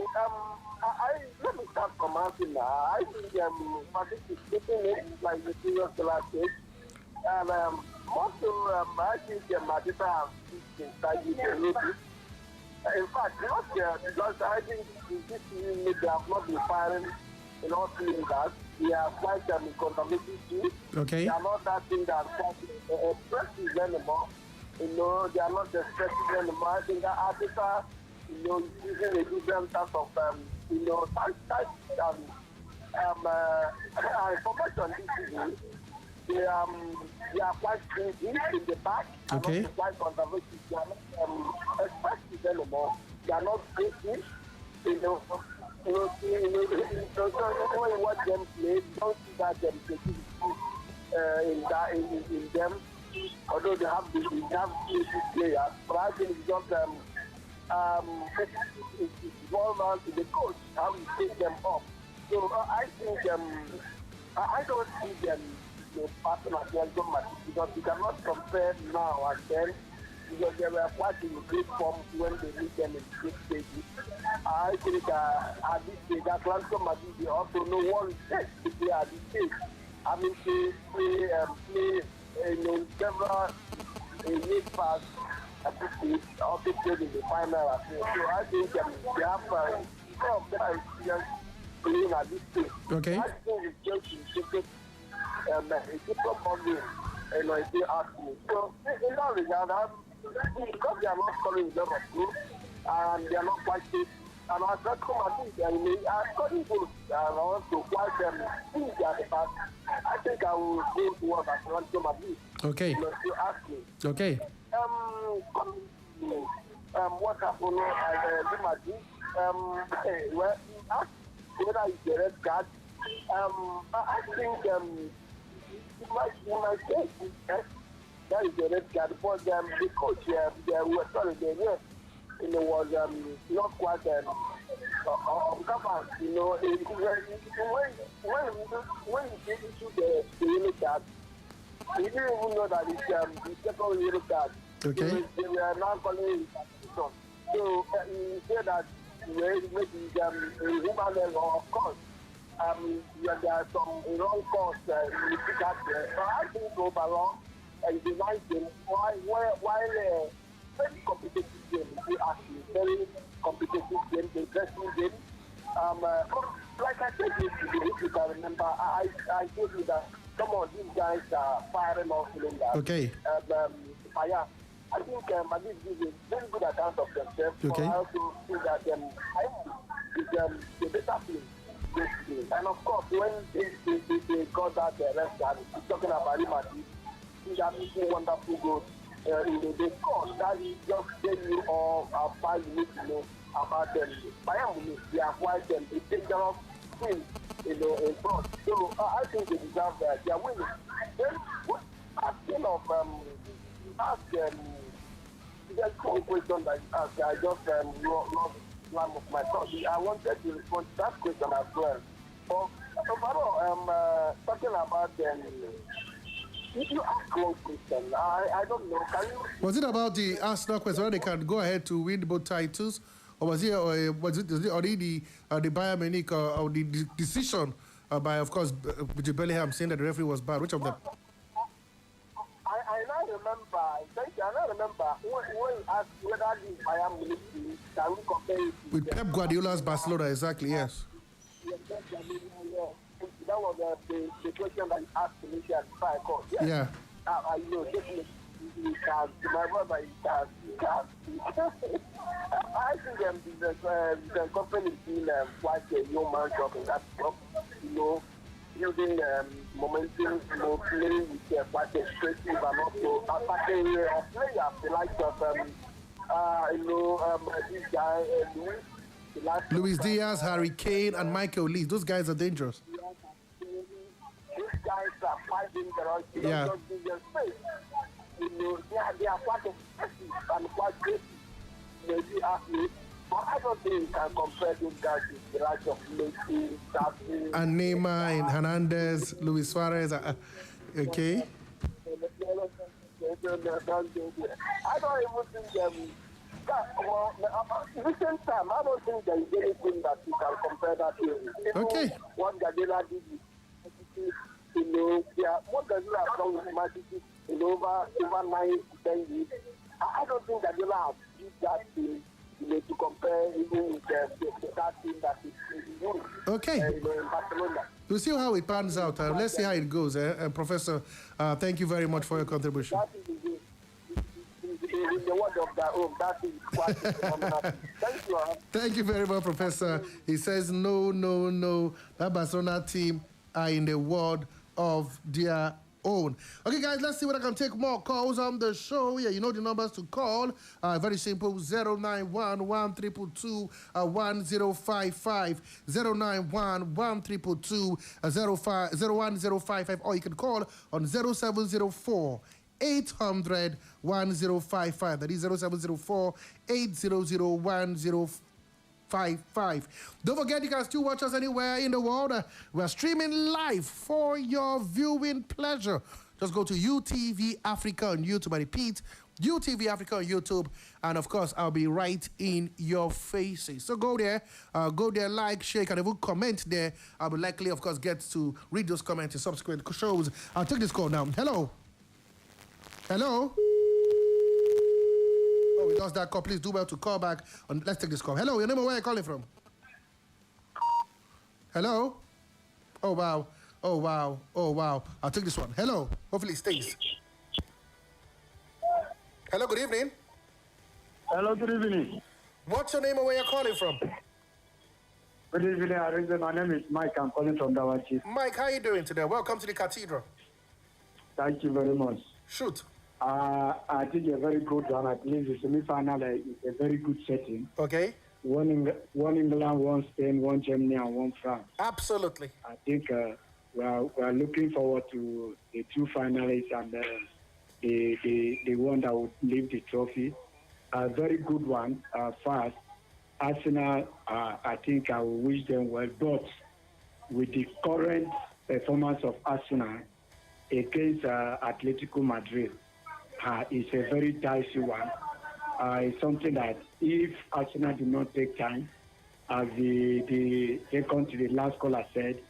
let me start from asking now. I think participating in like the serious classes, and also I think Madita have inside the community. In fact, not because I think this unit they have not been firing in all cylinders. They are quite conservative too. Okay. They are not that thing that expressive anymore. You know, they are not expressive anymore. I think that Africa, you know, using a different type of, you know, type information issues. They are quite stingy in the back. Okay. And also quite conservative. They are not expressive anymore. They are not creative. You know, so when you watch them play, you don't see that creativity in them. Although they have creative players, but I think it's just it's all down to the coach how he take them up. So I think I don't see them passing against them because you cannot compare now and then because they were quite in great form when they meet them in great stages. I think at this stage, Atletico Madrid they also know what it takes to play at this stage. I mean, they play several league pass at this stage, also played in the final as well. So I think they have some of their experience playing at this stage. Okay. I think it's just a different bonding, if they ask me. So in that regard, because they are not scoring a lot of goals and they are not quite safe, and Atletico Madrid, they are scoring goals and also quite think they are the best. I think I will go towards Atletico Madrid. Okay. You ask me. Okay. What happened at Real Madrid? Well, you asked whether it's a red card. I think in my case, that is a red card. But the coach, it was not quite uncovered. You know, when he issued the yellow card, he didn't even know that it's the second yellow card. Okay. So they were now calling it substitution. So he said that maybe human error, of course. There are some wrong calls in the pick-up there. But I think overall, it's a nice game. While very competitive game, very competitive game, interesting game. Like I said yesterday, if you can remember, I told you that some of these guys are firing off cylinders. Okay. Fire. I think Madrid gives a very good account of themselves. Okay. I also think that is the better team. And of course, when they got that rest and talking about Real Madrid, that is a wonderful goal. They scored. That is just telling you all about you need to know about them. Bayern Munich, they are quite a dangerous team, in front. So I think they deserve that. They are winning. Then, asking of there's one question that I just lost one of my thoughts. I wanted to respond to that question as well. But overall, talking about if you ask one question, I don't know. Can you? Was it about the Arsenal question whether they can go ahead to win both titles, or was it already the Bayern Munich or the decision by, of course, Bellingham saying that the referee was bad? Which of them? I now remember. Thank you. I now remember when you asked whether the Bayern Munich can we compare it with Pep Guardiola's Barcelona? Exactly. Yes. That that was the question that you asked Felicia before I called. Yes. Yeah. You know, definitely, you can, my brother, you can. I think the company is doing quite a yeoman job in that job. You know, building momentum, you know, playing with quite a straight and also attacking players, the likes of, this guy, Luis Diaz, Harry Kane, and Michael Lee. Those guys are dangerous. These guys are fighting the right. You Yeah. don't just give them space. You know, they are quite aggressive and quite great. Maybe athletes. But I don't think you can compare those guys with the likes of Messi, Xavi, And Neymar, and Hernandez, Luis Suarez. Okay. I don't even think recent time, I don't think there is anything that you can compare that to. Okay. What Guardiola did with, you know, what Guardiola has done with Man City in over 9 to 10 years. I don't think Guardiola has did that thing, you know, to compare even with that team that is in Europe. Okay. In Barcelona. We'll see how it pans out. Let's see how it goes. Professor, thank you very much for your contribution. That is in the word of their own. That is quite phenomenal. Thank you. Thank you very much, Professor. He says, no. That Barcelona team are in the world of their own. Okay, guys, let's see what I can take more calls on the show. Yeah, you know the numbers to call. Very simple, 091-122-1055, 091-122-1055, or you can call on 0704 800 1055. That is 0704 800 1055. Don't forget, you can still watch us anywhere in the world. We're streaming live for your viewing pleasure. Just go to UTV Africa on YouTube. I repeat, UTV Africa on YouTube. And of course, I'll be right in your faces. So go there, like, share, and even comment there. I'll be likely, of course, get to read those comments in subsequent shows. I'll take this call now. Hello? Hello? Oh, we lost that call. Please do well to call back. Let's take this call. Hello, your name and where are you calling from? Hello? Oh, wow. I'll take this one. Hello? Hopefully it stays. Hello, good evening. Hello, good evening. What's your name and where you're calling from? Good evening, Arinze. My name is Mike. I'm calling from Dawachi. Mike, how are you doing today? Welcome to the Cathedral. Thank you very much. Shoot. I think a very good one. I believe the semi-final is a very good setting. Okay. One England, one Spain, one Germany, and one France. Absolutely. I think we are looking forward to the two finalists and the one that will leave the trophy. A very good one. First, Arsenal, I think I will wish them well, but with the current performance of Arsenal against Atletico Madrid, it's a very dicey one. It's something that if Arsenal do not take time, as the second to the last caller said,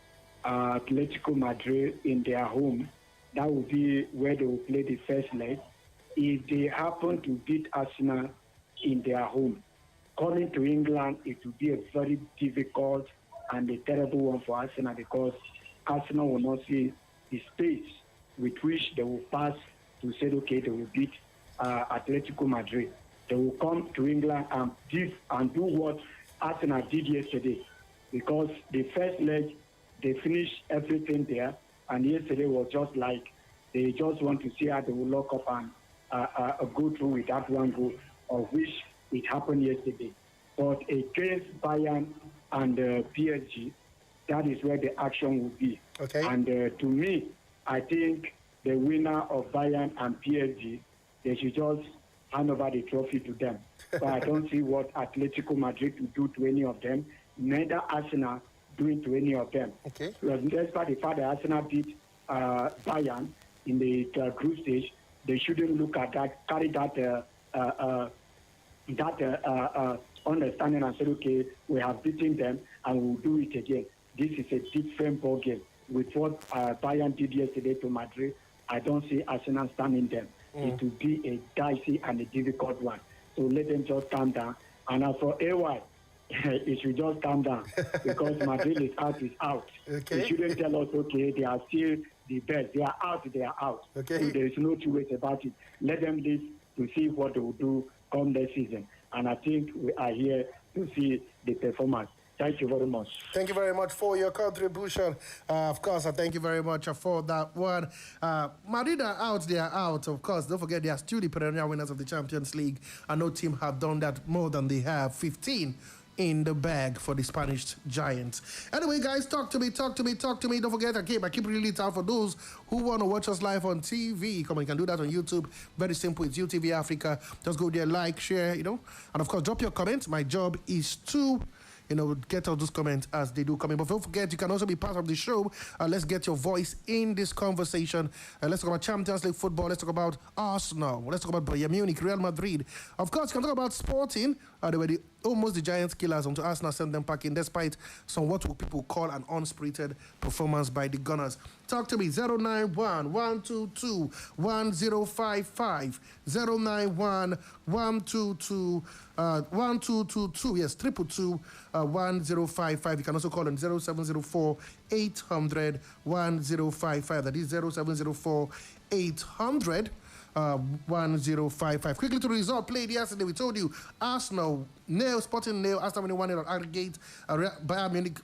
Atletico Madrid in their home, that will be where they will play the first leg. If they happen to beat Arsenal in their home, coming to England, it will be a very difficult and a terrible one for Arsenal, because Arsenal will not see the space with which they will pass to say, okay, they will beat Atletico Madrid. They will come to England and do what Arsenal did yesterday, because the first leg, they finished everything there, and yesterday was just like they just want to see how they will lock up and go through with that one goal, of which it happened yesterday. But against Bayern and PSG, that is where the action will be. Okay. And to me, I think the winner of Bayern and PSG, they should just hand over the trophy to them. But I don't see what Atletico Madrid will do to any of them, neither Arsenal doing to any of them. Okay. Because despite the fact that Arsenal beat Bayern in the group stage, they shouldn't look at that, carry that understanding and say, okay, we have beaten them and we'll do it again. This is a different ball game. With what Bayern did yesterday to Madrid, I don't see Arsenal standing them. It will be a dicey and a difficult one. So let them just calm down. And as for AY, it should just calm down because Madrid is out. Okay. It shouldn't tell us, okay, they are still the best. They are out. Okay. So there is no two ways about it. Let them live to see what they will do come next season. And I think we are here to see the performance. Thank you very much. Thank you very much for your contribution. Of course, I thank you very much for that one. Madrid are out, they are out. Of course, don't forget they are still the perennial winners of the Champions League. And no team have done that more than they have. 15 in the bag for the Spanish Giants. Anyway, guys, talk to me. Don't forget, I keep really it out for those who want to watch us live on TV. Come on, you can do that on YouTube. Very simple. It's UTV Africa. Just go there, like, share, And of course, drop your comments. My job is to get all those comments as they do come in. But don't forget, you can also be part of the show. Let's get your voice in this conversation. Let's talk about Champions League football. Let's talk about Arsenal. Let's talk about Bayern Munich, Real Madrid. Of course, you can talk about Sporting. They were almost the Giants killers until Arsenal sent them packing, despite some what people call an unspirited performance by the Gunners. Talk to me, 091-122-1055, 091-122-1222, yes, 222-1055. You can also call on 0704-800-1055. That is 0704-800. 1055. Quickly to the result played yesterday. We told you Arsenal Sporting nil. Aston Villa 1-0 on aggregate. Bayern Munich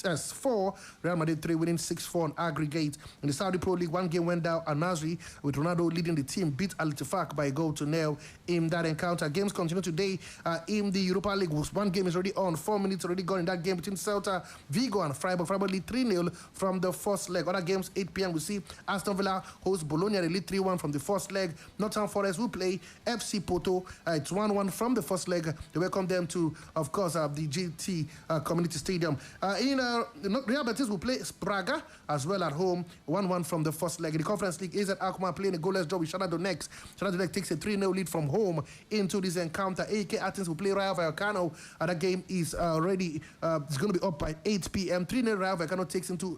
4, Real Madrid 3, winning 6-4 on aggregate. In the Saudi Pro League, one game went down. Al-Nasri, with Ronaldo leading the team, beat Al-Ittifaq by a goal to nil in that encounter. Games continue today in the Europa League. One game is already on. 4 minutes already gone in that game between Celta Vigo and Freiburg. Freiburg lead 3-0 from the first leg. Other games, 8 p.m. we see Aston Villa host Bologna. They lead 3-1 from the first leg. Nottingham Forest will play FC Porto. It's 1-1 from the first leg. They welcome them to, of course, the GT Community Stadium. Real Betis will play Braga as well at home. 1-1 from the first leg. In the Conference League, AZ Alkmaar playing a goalless draw with Shakhtar Donetsk. Shakhtar Donetsk takes a 3-0 lead from home into this encounter. AEK Athens will play Rayo Vallecano. That game is already it's going to be up by 8 p.m. 3-0 Rayo Vallecano takes into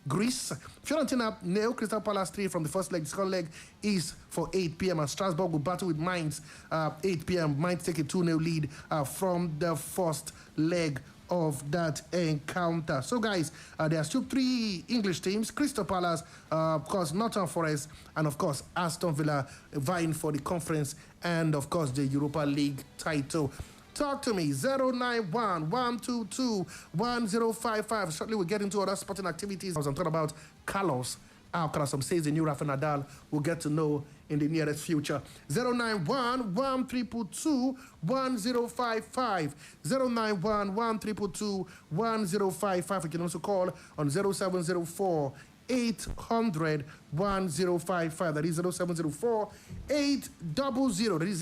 Greece. Fiorentina nil, Crystal Palace 3 from the first leg. The second leg is for 8 p.m. and Strasbourg will battle with Mainz 8 p.m. Mainz take a 2-0 lead from the first leg of that encounter. So guys, there are still 3 English teams: Crystal Palace, of course Nottingham Forest, and of course Aston Villa vying for the conference and of course the Europa League title. Talk to me, 091-122-1055. Shortly we'll get into other sporting activities. I'm talking about Carlos Alcaraz. Some says the new Rafa Nadal. We'll get to know in the nearest future. 091-122-1055. 091-122-1055. You can also call on 0704 800-1055. That is 0704 800. That is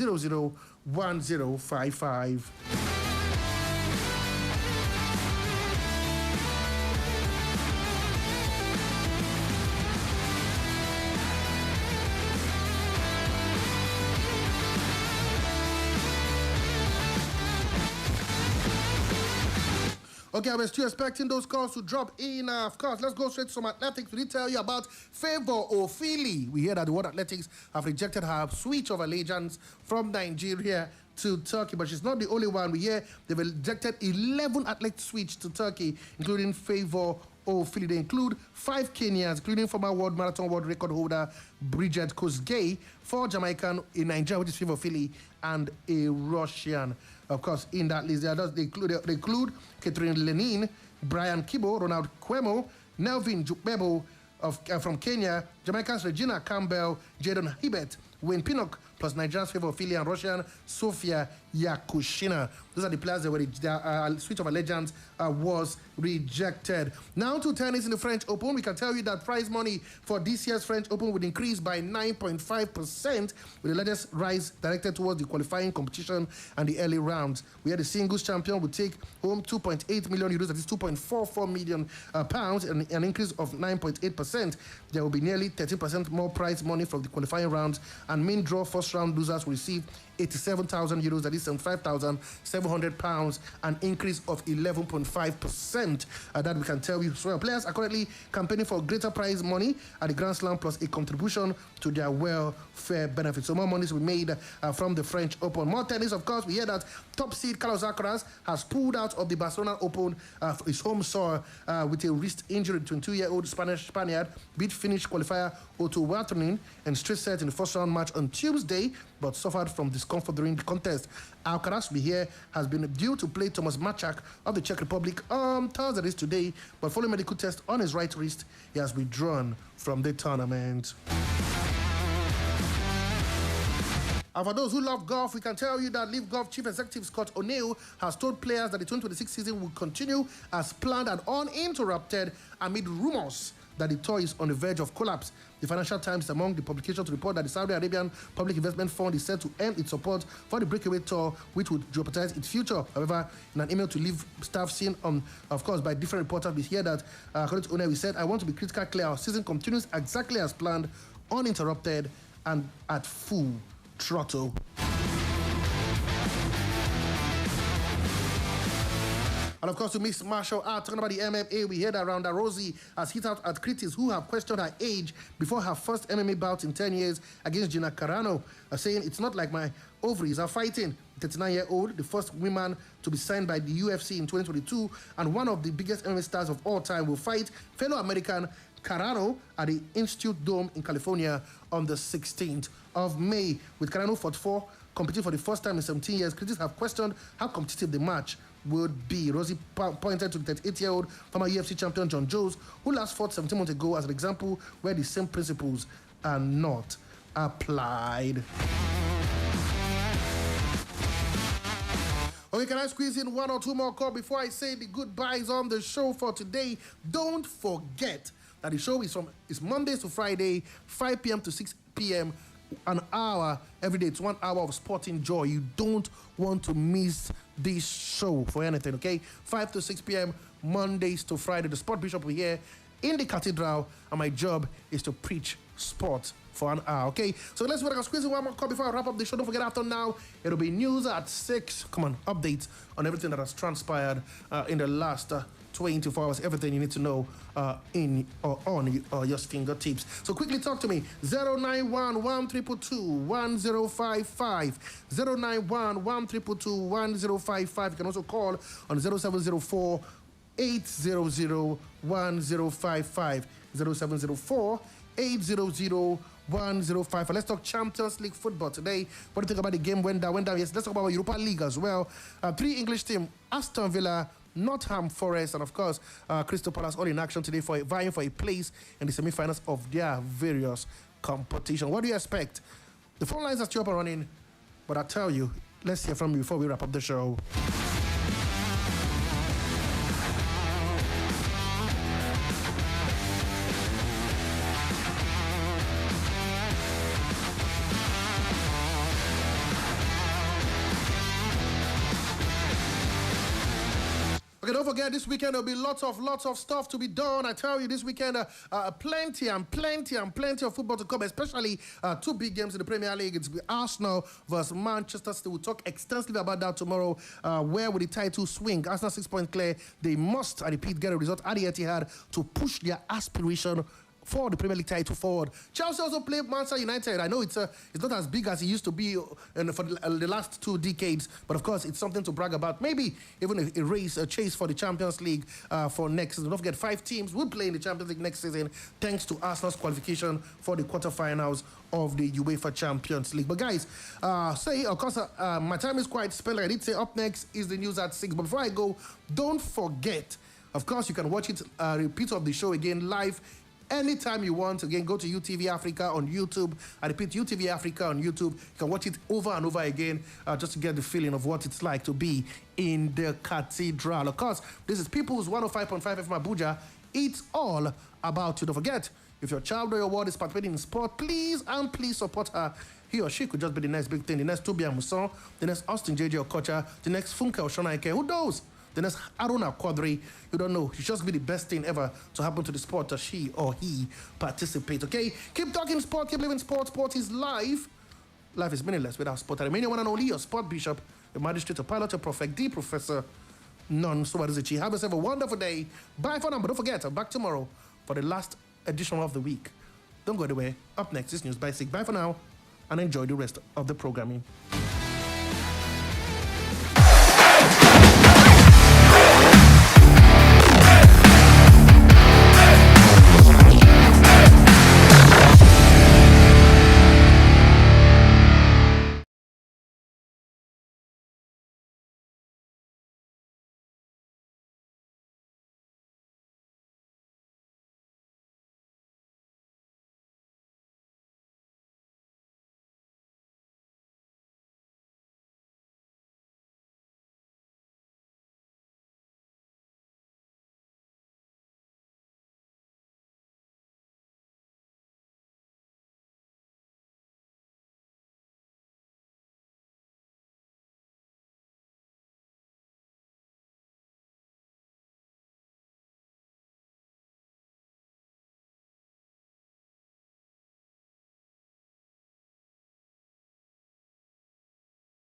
001055. Okay, I was still expecting those calls to drop in. Of course, let's go straight to some athletics. We did tell you about Favour Ofili. We hear that the World Athletics have rejected her switch of allegiance from Nigeria to Turkey, but she's not the only one. We hear they've rejected 11 athletes switch to Turkey, including Favour Ofili. They include 5 Kenyans, including former world marathon world record holder Bridget Kosgei, 4 Jamaican, in Nigeria, which is Favour Ofili, and a Russian. Of course, in that list, they include Catherine Lenin, Brian Kibo, Ronald Kwemo, Nelvin Jukbebo from Kenya, Jamaica's Regina Campbell, Jadon Hibbert, Wayne Pinnock, plus Nigeria's Favour Ofili and Russian Sofia Yakushina. Those are the players that were their switch of allegiance was rejected. Now to tennis in the French Open. We can tell you that prize money for this year's French Open would increase by 9.5%, with the latest rise directed towards the qualifying competition and the early rounds. We had the singles champion would take home 2.8 million euros, that is 2.44 million pounds, and an increase of 9.8%. There will be nearly 13% more prize money from the qualifying rounds, and main draw first round losers will receive 87,000 euros, that is 75,700 pounds, an increase of 11.5%. That we can tell you. So players are currently campaigning for greater prize money at the Grand Slam plus a contribution to their welfare benefits. So more money will be made from the French Open. More tennis, of course. We hear that top seed Carlos Alcaraz has pulled out of the Barcelona Open for his home soil with a wrist injury. 22-year-old Spaniard beat Finnish qualifier Otto Wartunen in straight set in the first round match on Tuesday, but suffered from discomfort during the contest. Alcaraz, we hear, has been due to play Thomas Machak of the Czech Republic on Thursday today, but following medical test on his right wrist, he has withdrawn from the tournament. And for those who love golf, we can tell you that Live Golf Chief Executive Scott O'Neill has told players that the 2026 season will continue as planned and uninterrupted amid rumors that the tour is on the verge of collapse. The Financial Times is among the publications to report that the Saudi Arabian Public Investment Fund is set to end its support for the breakaway tour, which would jeopardize its future. However, in an email to Live staff seen on, of course, by different reporters, we hear that, according to O'Neill, he said, "I want to be critical clear. Our season continues exactly as planned, uninterrupted, and at full throttle." And of course, to mix martial art, talking about the MMA, we hear that Ronda Rousey has hit out at critics who have questioned her age before her first MMA bout in 10 years against Gina Carano, saying, "It's not like my ovaries are fighting." 39-year-old, the first woman to be signed by the UFC in 2022, and one of the biggest MMA stars of all time, will fight fellow American Carano at the Institute Dome in California on the 16th of May. With Carano 44 competing for the first time in 17 years, critics have questioned how competitive the match would be. Rosie pointed to the 38-year-old former UFC champion John Jones, who last fought 17 months ago, as an example where the same principles are not applied. Okay, can I squeeze in one or two more calls before I say the goodbyes on the show for today? Don't forget that the show is Mondays to Friday, 5 p.m. to 6 p.m., an hour every day. It's 1 hour of sporting joy. You don't want to miss this show for anything, okay? 5 to 6 p.m., Mondays to Friday. The Sport Bishop will be here in the cathedral, and my job is to preach sport for an hour, okay? So let's see what I can squeeze in one more call before I wrap up the show. Don't forget, after now, it'll be news at 6. Come on, updates on everything that has transpired in the last 24 hours, everything you need to know in or on your fingertips. So quickly talk to me. 091-122-1055. 091-122-1055. You can also call on 0704 800-1055. 0704 800-1055. Let's talk Champions League football today. What do you think about the game went down? Yes, let's talk about Europa League as well. 3 English teams: Aston Villa, Nottingham Forest, and of course, Crystal Palace, all in action today for vying for a place in the semi-finals of their various competition. What do you expect? The phone lines are still up and running, but I tell you, let's hear from you before we wrap up the show. Okay, don't forget, this weekend there'll be lots of stuff to be done. I tell you, this weekend, plenty of football to come, especially 2 big games in the Premier League. It's Arsenal versus Manchester City. We'll talk extensively about that tomorrow. Where will the title swing? Arsenal 6 points clear. They must, I repeat, get a result at the Etihad to push their aspiration for the Premier League title forward. Chelsea also played Manchester United. I know it's not as big as it used to be for the last 2 decades, but of course it's something to brag about. Maybe even a race, a chase for the Champions League for next season. Don't forget, 5 teams will play in the Champions League next season, thanks to Arsenal's qualification for the quarterfinals of the UEFA Champions League. But guys, of course, my time is quite spent. Like I did say, up next is the news at 6. But before I go, don't forget, of course, you can watch it, repeat of the show again live anytime you want. Again, go to UTV Africa on YouTube. I repeat, UTV Africa on YouTube. You can watch it over and over again just to get the feeling of what it's like to be in the cathedral. Of course, this is People's 105.5 FM Abuja. It's all about you. Don't forget, if your child or your ward is participating in sport, please support her. He or she could just be the next big thing, the next Tobi Amusan, the next Austin J.J. Okocha, the next Funke Oshonaike. Who knows? The next Aruna Quadri, you don't know. It should just be the best thing ever to happen to the sport that she or he participate, okay? Keep talking sport, keep living sport. Sport is life. Life is meaningless without sport. I remain your one and only, your sport bishop, your magistrate, your pilot, your prophet, the professor, none so Aduzechi. Have yourself a wonderful day. Bye for now, but don't forget, I'm back tomorrow for the last edition of the week. Don't go anywhere. Up next is News by 6. Bye for now, and enjoy the rest of the programming.